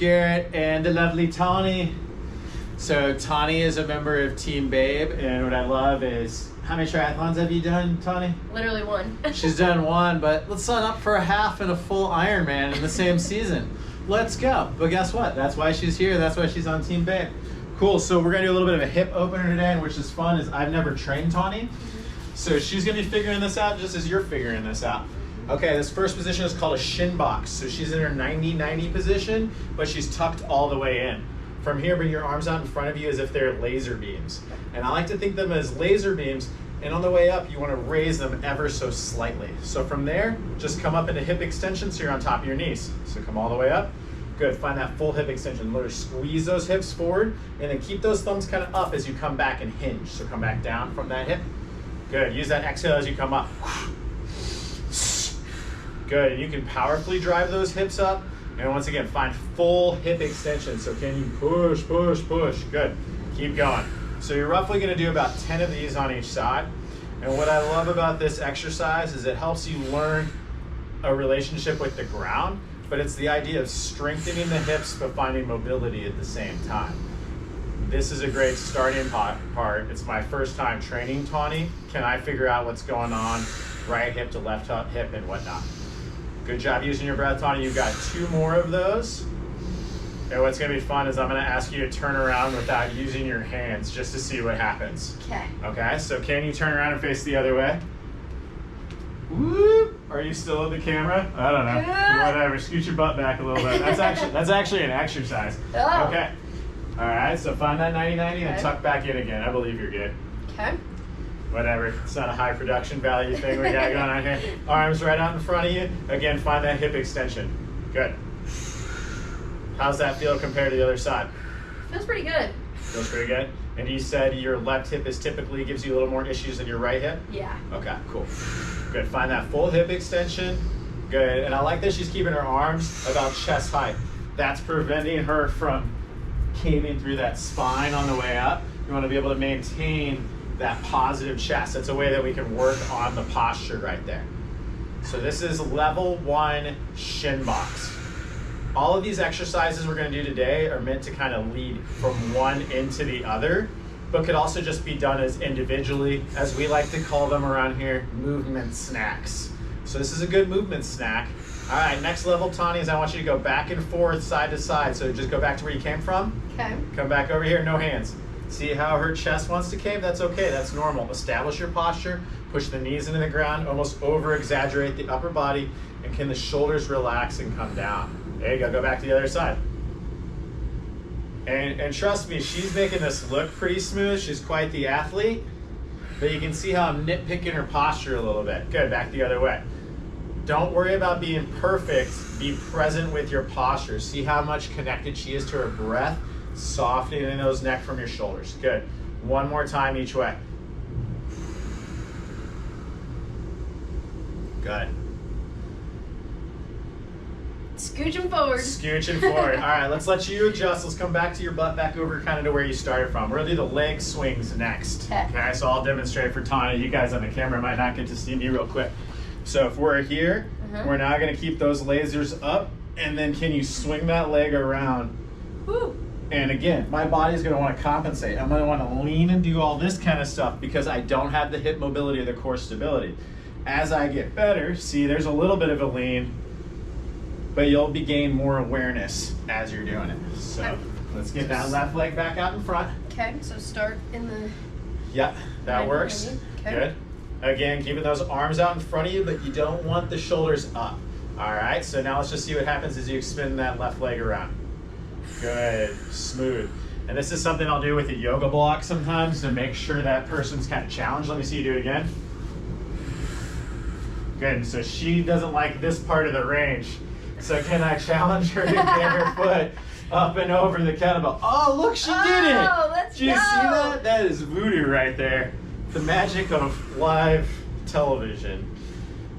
Garrett and the lovely Tawny. So Tawny is a member of Team Babe, and what I love is, how many triathlons have you done, Tawny? Literally one. She's done one, but let's sign up for a half and a full Ironman in the same season. Let's go. But guess what? That's why she's here. That's why she's on Team Babe. Cool. So we're gonna do a little bit of a hip opener today, and which is fun. Is I've never trained Tawny, so she's gonna be figuring this out just as you're figuring this out. Okay, this first position is called a shin box. So she's in her 90-90 position, but she's tucked all the way in. From here, bring your arms out in front of you as if they're laser beams. And I like to think of them as laser beams, and on the way up, you wanna raise them ever so slightly. So from there, just come up into hip extension so you're on top of your knees. So come all the way up. Good, find that full hip extension. Literally squeeze those hips forward, and then keep those thumbs kind of up as you come back and hinge. So come back down from that hip. Good, use that exhale as you come up. Good, and you can powerfully drive those hips up. And once again, find full hip extension. So can you push, push, push? Good, keep going. So you're roughly gonna do about 10 of these on each side. And what I love about this exercise is it helps you learn a relationship with the ground, but it's the idea of strengthening the hips but finding mobility at the same time. This is a great starting part. It's my first time training Tawny. Can I figure out what's going on? Right hip to left hip and whatnot. Good job using your breath, Tawny. You've got 2 more of those. And what's gonna be fun is I'm gonna ask you to turn around without using your hands just to see what happens. Okay. Okay, so can you turn around and face the other way? Whoop. Are you still in the camera? I don't know. Yeah. Whatever, scoot your butt back a little bit. That's actually an exercise. Oh. Okay. All right, so find that 90-90 and Okay. tuck back in again. I believe you're good. Okay. Whatever, it's not a high production value thing we got going on here. Arms right out in front of you. Again, find that hip extension. Good. How's that feel compared to the other side? Feels pretty good. Feels pretty good? And you said your left hip typically gives you a little more issues than your right hip? Yeah. Okay, cool. Good, find that full hip extension. Good, and I like that she's keeping her arms about chest height. That's preventing her from caving through that spine on the way up. You wanna be able to maintain that positive chest. That's a way that we can work on the posture right there. So this is level 1 shin box. All of these exercises we're gonna do today are meant to kind of lead from one into the other, but could also just be done as individually, as we like to call them around here, movement snacks. So this is a good movement snack. All right, next level, Tawny, is I want you to go back and forth, side to side. So just go back to where you came from. Okay. Come back over here, no hands. See how her chest wants to cave? That's okay, that's normal. Establish your posture, push the knees into the ground, almost over-exaggerate the upper body, and can the shoulders relax and come down? There you go back to the other side. And trust me, she's making this look pretty smooth. She's quite the athlete, but you can see how I'm nitpicking her posture a little bit. Good, back the other way. Don't worry about being perfect, be present with your posture. See how much connected she is to her breath? Softening those neck from your shoulders. Good. One more time each way. Good. Scooching forward. Scooching forward. All right, let's let you adjust. Let's come back to your butt, back over kind of to where you started from. We're gonna do the leg swings next. Okay, so I'll demonstrate for Tawny. You guys on the camera might not get to see me real quick. So if we're here, we're now gonna keep those lasers up, and then can you swing that leg around? Woo. And again, my body's gonna wanna compensate. I'm gonna wanna lean and do all this kind of stuff because I don't have the hip mobility or the core stability. As I get better, see, there's a little bit of a lean, but you'll be gaining more awareness as you're doing it. So let's get that left leg back out in front. Okay, so start in the... Yep, that works. Okay. Good. Again, keeping those arms out in front of you, but you don't want the shoulders up. All right, so now let's just see what happens as you spin that left leg around. Good, smooth. And this is something I'll do with a yoga block sometimes to make sure that person's kind of challenged. Let me see you do it again. Good, so she doesn't like this part of the range. So can I challenge her to get her foot up and over the kettlebell? Oh, look, she did it! Let's Did you see that? That is voodoo right there. The magic of live television.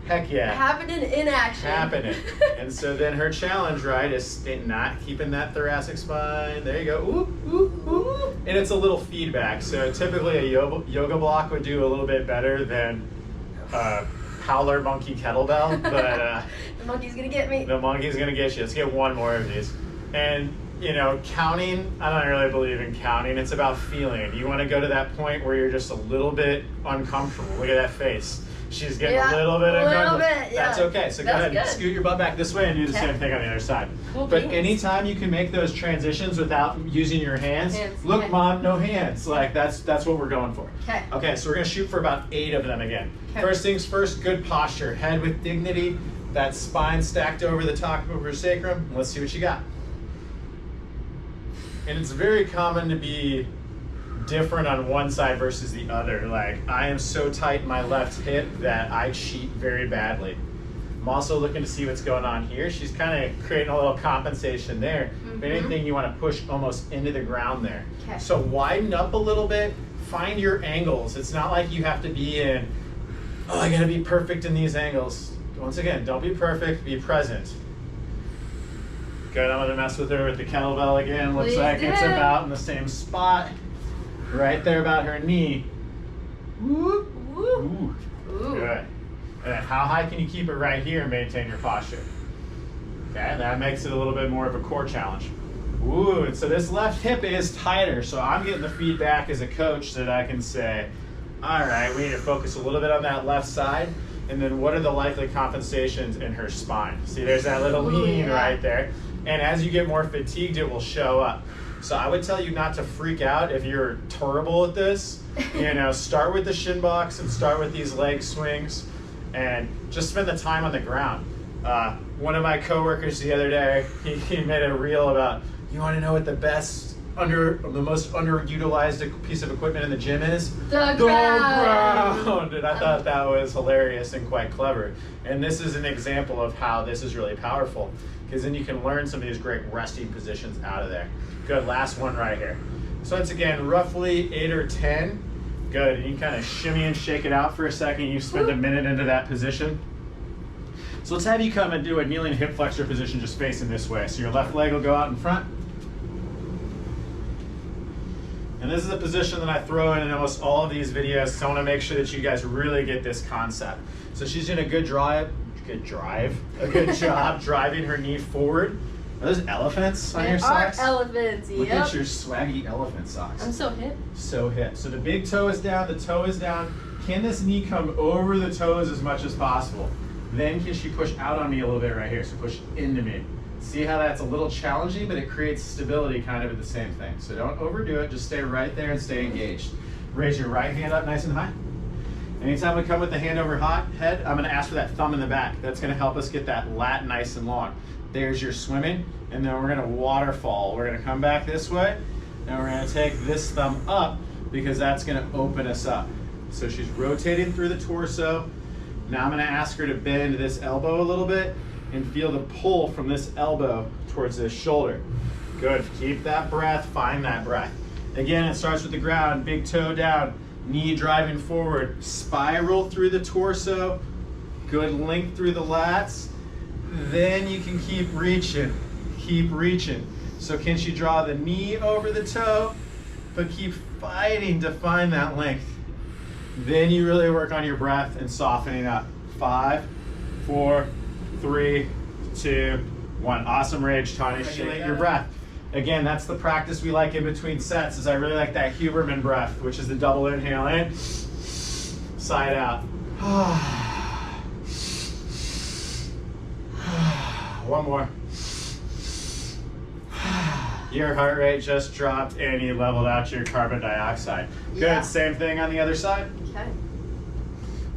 Heck yeah. Happening in action. Happening. And so then her challenge, right, is not keeping that thoracic spine. There you go. Ooh, ooh, ooh. And it's a little feedback. So typically a yoga block would do a little bit better than howler monkey kettlebell, but the monkey's gonna get me. the monkey's gonna get you. Let's get one more of these. And you know, counting, I don't really believe in counting. It's about feeling. You want to go to that point where you're just a little bit uncomfortable. Look at that face. She's getting a little bit uncomfortable. That's okay. So go ahead and scoot your butt back this way and do the same thing on the other side. Cool but beans. anytime you can make those transitions without using your hands, look, okay. Mom, no hands. Like that's what we're going for. Okay. Okay, so we're gonna shoot for about 8 of them again. Okay. First things first, good posture. Head with dignity, that spine stacked over the top of her sacrum. Let's see what you got. And it's very common to be different on one side versus the other. Like, I am so tight in my left hip that I cheat very badly. I'm also looking to see what's going on here. She's kind of creating a little compensation there. If anything, you want to push almost into the ground there. Okay. So widen up a little bit, find your angles. It's not like you have to be in, oh, I gotta be perfect in these angles. Once again, don't be perfect, be present. Good, I'm gonna mess with her with the kettlebell again. Looks like it's about in the same spot. Right there about her knee. Whoop. Ooh. Good. And then how high can you keep it right here and maintain your posture? Okay, that makes it a little bit more of a core challenge. Ooh, and so this left hip is tighter, so I'm getting the feedback as a coach that I can say, all right, we need to focus a little bit on that left side, and then what are the likely compensations in her spine? See, there's that little lean right there. And as you get more fatigued, it will show up. So I would tell you not to freak out if you're terrible at this. You know, start with the shin box and start with these leg swings and just spend the time on the ground. One of my coworkers the other day, he made a reel about, you want to know what the most underutilized piece of equipment in the gym is? The ground. And I thought that was hilarious and quite clever. And this is an example of how this is really powerful, because then you can learn some of these great resting positions out of there. Good, last one right here. So it's again roughly 8 or 10. Good, and you kind of shimmy and shake it out for a second. You spend a minute into that position. So let's have you come and do a kneeling hip flexor position just facing this way. So your left leg will go out in front. And this is a position that I throw in almost all of these videos, so I want to make sure that you guys really get this concept. So she's doing a good job driving her knee forward. Are those elephants on your socks? Elephants, Look at your swaggy elephant socks. I'm so hip. So hip. So the big toe is down, the toe is down. Can this knee come over the toes as much as possible? Then can she push out on me a little bit right here? So push into me. See how that's a little challenging, but it creates stability kind of at the same thing. So don't overdo it, just stay right there and stay engaged. Raise your right hand up nice and high. Anytime we come with the hand over head, I'm gonna ask for that thumb in the back. That's gonna help us get that lat nice and long. There's your swimming, and then we're gonna waterfall. We're gonna come back this way, and we're gonna take this thumb up because that's gonna open us up. So she's rotating through the torso. Now I'm gonna ask her to bend this elbow a little bit and feel the pull from this elbow towards this shoulder. Good, keep that breath, find that breath. Again, it starts with the ground, big toe down, knee driving forward, spiral through the torso, good length through the lats. Then you can keep reaching. So can she draw the knee over the toe, but keep fighting to find that length. Then you really work on your breath and softening up. 5, 4, 3, 2, 1. Awesome rage, Tanya. Regulate your breath. Again, that's the practice we like in between sets, is I really like that Huberman breath, which is the double inhale in, side out. One more. Your heart rate just dropped and you leveled out your carbon dioxide. Good, same thing on the other side. Okay.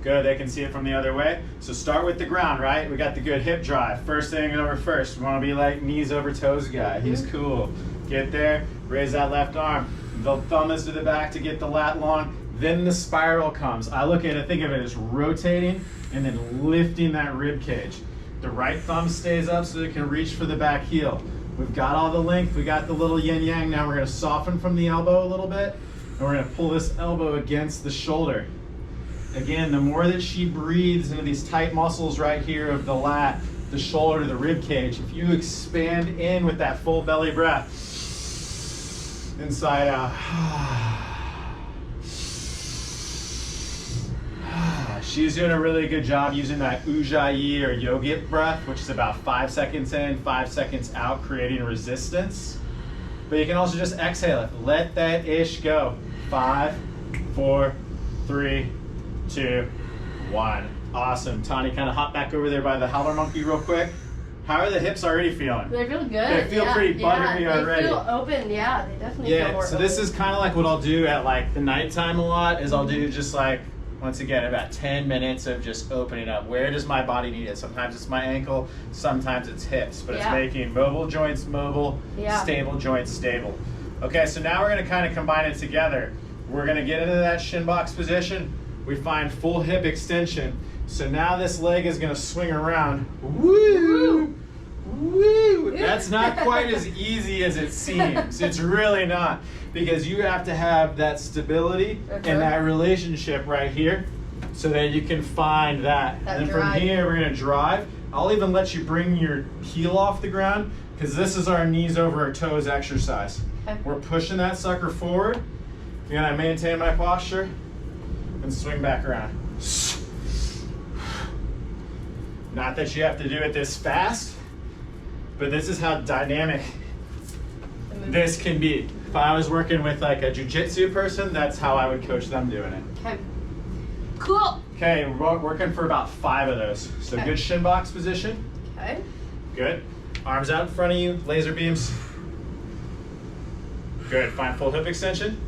Good, they can see it from the other way. So start with the ground, right? We got the good hip drive. First thing over first. We want to be like knees over toes guy. He's cool. Get there, raise that left arm. The thumb is to the back to get the lat long. Then the spiral comes. I look at it, think of it as rotating and then lifting that rib cage. The right thumb stays up so it can reach for the back heel. We've got all the length, we got the little yin yang. Now we're gonna soften from the elbow a little bit, and we're gonna pull this elbow against the shoulder. Again, the more that she breathes into these tight muscles right here of the lat, the shoulder, the rib cage, if you expand in with that full belly breath, inside out. She's doing a really good job using that ujjayi or yogic breath, which is about 5 seconds in, 5 seconds out, creating resistance. But you can also just exhale it. Let that ish go. 5, 4, 3, 2, 1. Awesome. Tani, kind of hop back over there by the howler monkey real quick. How are the hips already feeling? They feel good. They feel pretty buttery already. They feel open, yeah. They definitely feel more so open. this is kind of like what I'll do at like the nighttime a lot, is I'll do just like, once again, about 10 minutes of just opening up. Where does my body need it? Sometimes it's my ankle, sometimes it's hips, but it's making mobile joints mobile, stable joints stable. Okay, so now we're gonna kind of combine it together. We're gonna get into that shin box position. We find full hip extension. So now this leg is gonna swing around. Woo! Woo! That's not quite as easy as it seems. It's really not, because you have to have that stability and that relationship right here so that you can find that. And then from here, we're gonna drive. I'll even let you bring your heel off the ground, because this is our knees over our toes exercise. Okay. We're pushing that sucker forward. You're gonna maintain my posture and swing back around. Not that you have to do it this fast, but this is how dynamic this can be. If I was working with like a jiu-jitsu person, that's how I would coach them doing it. Okay. Cool. Okay, we're working for about 5 of those. So good shin box position. Okay. Good. Arms out in front of you, laser beams. Good, find full hip extension.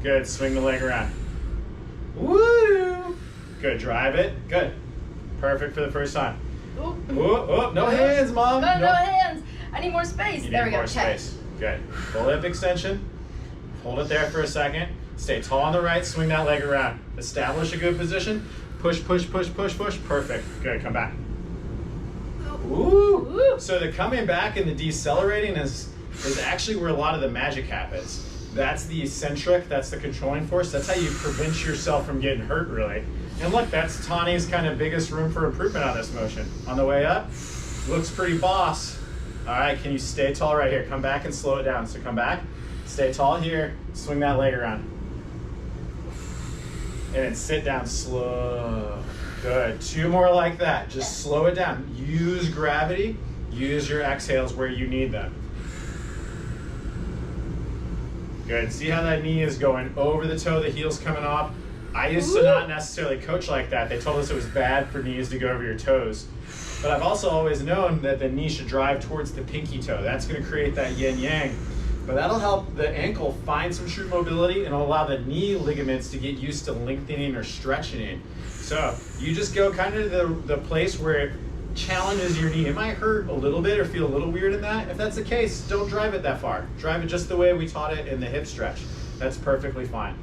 Good, swing the leg around. Woo! Good, drive it. Good. Perfect for the first time. No hands, Mom. No hands. I need more space. There we go. More space. Good. Full hip extension. Hold it there for a second. Stay tall on the right. Swing that leg around. Establish a good position. Push, push, push, push, push. Perfect. Good. Come back. Ooh. So the coming back and the decelerating is actually where a lot of the magic happens. That's the eccentric. That's the controlling force. That's how you prevent yourself from getting hurt, really. And look, that's Tani's kind of biggest room for improvement on this motion. On the way up, looks pretty boss. All right, can you stay tall right here? Come back and slow it down. So come back, stay tall here, swing that leg around. And then sit down slow. Good, 2 more like that. Just slow it down. Use gravity, use your exhales where you need them. Good, see how that knee is going over the toe, the heel's coming off. I used to not necessarily coach like that. They told us it was bad for knees to go over your toes. But I've also always known that the knee should drive towards the pinky toe. That's going to create that yin-yang. But that'll help the ankle find some true mobility, and it'll allow the knee ligaments to get used to lengthening or stretching. So you just go kind of to the place where it challenges your knee. It might hurt a little bit or feel a little weird in that. If that's the case, don't drive it that far. Drive it just the way we taught it in the hip stretch. That's perfectly fine.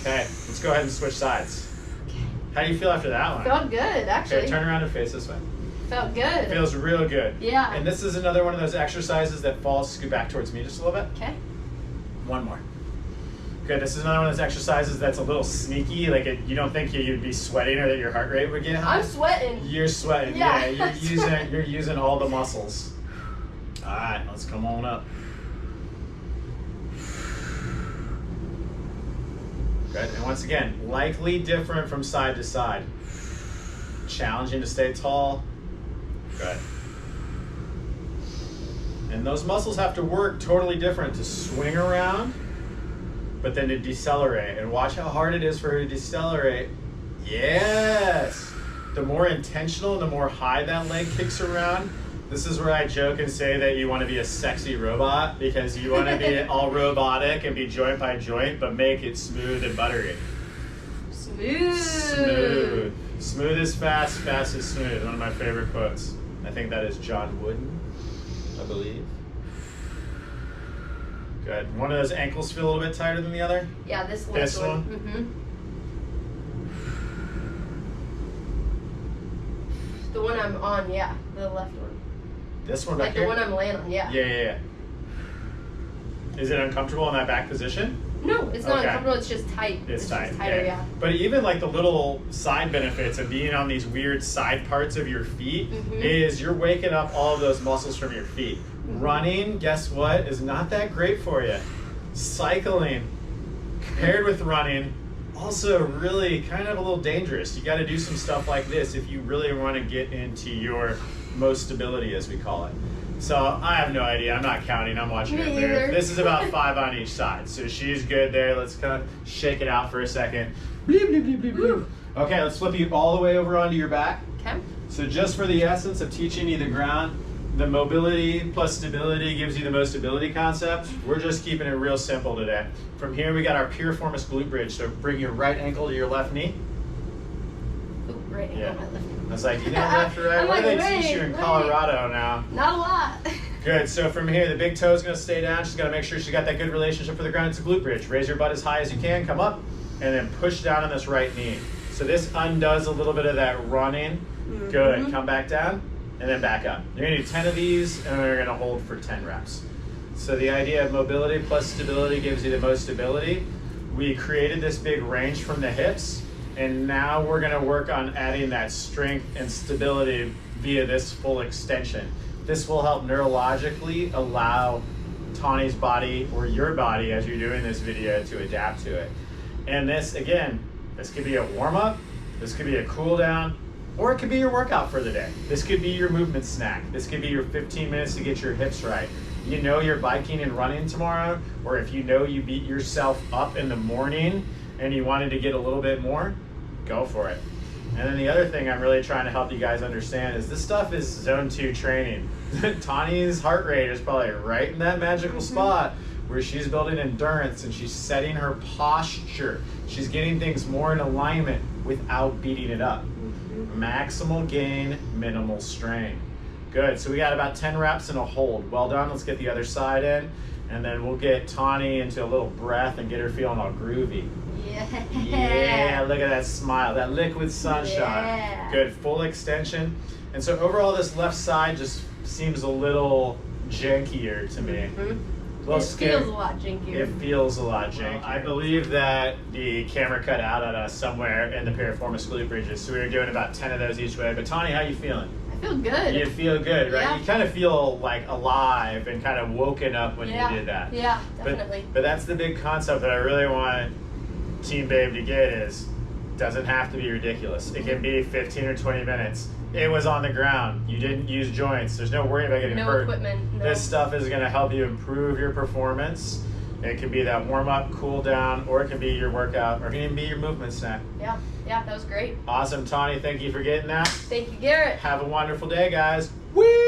Okay, let's go ahead and switch sides. How do you feel after that one? Felt good, actually. Okay, turn around and face this way. Felt good. Feels real good. Yeah. And this is another one of those exercises that falls, scoot back towards me just a little bit. Okay. One more. Good, this is another one of those exercises that's a little sneaky, like you don't think you'd be sweating or that your heart rate would get high. I'm sweating. You're sweating, yeah. You're using all the muscles. All right, let's come on up. Good, and once again, likely different from side to side. Challenging to stay tall. Good. And those muscles have to work totally different to swing around, but then to decelerate. And watch how hard it is for her to decelerate. Yes! The more intentional, the more high that leg kicks around. This is where I joke and say that you want to be a sexy robot, because you want to be all robotic and be joint by joint, but make it smooth and buttery. Smooth. Smooth. Smooth is fast, fast is smooth. One of my favorite quotes. I think that is John Wooden, I believe. Good. One of those ankles feel a little bit tighter than the other? Yeah, this one. This one? Mm-hmm. The one I'm on, yeah. The left one. This one back like here? the one I'm laying on, yeah. Yeah. Is it uncomfortable in that back position? No, it's not uncomfortable, it's just tight. It's tight, just tighter, yeah. But even like the little side benefits of being on these weird side parts of your feet is you're waking up all of those muscles from your feet. Running, guess what, is not that great for you. Cycling, paired with running, also really kind of a little dangerous. You got to do some stuff like this if you really want to get into your most stability, as we call it. So I have no idea. I'm not counting. I'm watching her move. This is about 5 on each side. So she's good there. Let's kind of shake it out for a second. Bleep, bleep, bleep, bleep, bleep. Okay, let's flip you all the way over onto your back. Okay. So just for the essence of teaching you the ground, the mobility plus stability gives you the most stability concept. We're just keeping it real simple today. From here, we got our piriformis glute bridge. So bring your right ankle to your left knee. Ooh, right ankle, my left knee. I was like, you know left or right? What do they teach you in Colorado now? Not a lot. Good, so from here, the big toe is gonna stay down. She's gotta make sure she's got that good relationship for the ground. It's a glute bridge. Raise your butt as high as you can, come up, and then push down on this right knee. So this undoes a little bit of that running. Good, come back down, and then back up. You're gonna do 10 of these, and we're gonna hold for 10 reps. So the idea of mobility plus stability gives you the most stability. We created this big range from the hips, and now we're gonna work on adding that strength and stability via this full extension. This will help neurologically allow Tawny's body, or your body as you're doing this video, to adapt to it. And this, again, this could be a warm-up, this could be a cool down, or it could be your workout for the day. This could be your movement snack. This could be your 15 minutes to get your hips right. You know you're biking and running tomorrow, or if you know you beat yourself up in the morning and you wanted to get a little bit more, go for it. And then the other thing I'm really trying to help you guys understand is this stuff is zone 2 training. Tawny's heart rate is probably right in that magical spot where she's building endurance and she's setting her posture. She's getting things more in alignment without beating it up. Maximal gain, minimal strain. Good, so we got about 10 reps and a hold. Well done, let's get the other side in, and then we'll get Tawny into a little breath and get her feeling all groovy. Yeah, look at that smile, that liquid sunshine. Yeah. Good, full extension. And so overall this left side just seems a little jankier to me. It feels a lot jankier. It feels a lot jankier. I believe that the camera cut out on us somewhere in the piriformis glute bridges, so we were doing about 10 of those each way. But Tawny, how you feeling? I feel good. You feel good, right? Yeah. You kind of feel like alive and kind of woken up when you did that. Yeah, definitely. But that's the big concept that I really want Team Babe to get is, doesn't have to be ridiculous. It can be 15 or 20 minutes. It was on the ground. You didn't use joints. There's no worry about getting hurt. No equipment. No. This stuff is going to help you improve your performance. It can be that warm-up, cool down, or it can be your workout, or it can even be your movement snack. Yeah, that was great. Awesome, Tawny. Thank you for getting that. Thank you, Garrett. Have a wonderful day, guys. Whee!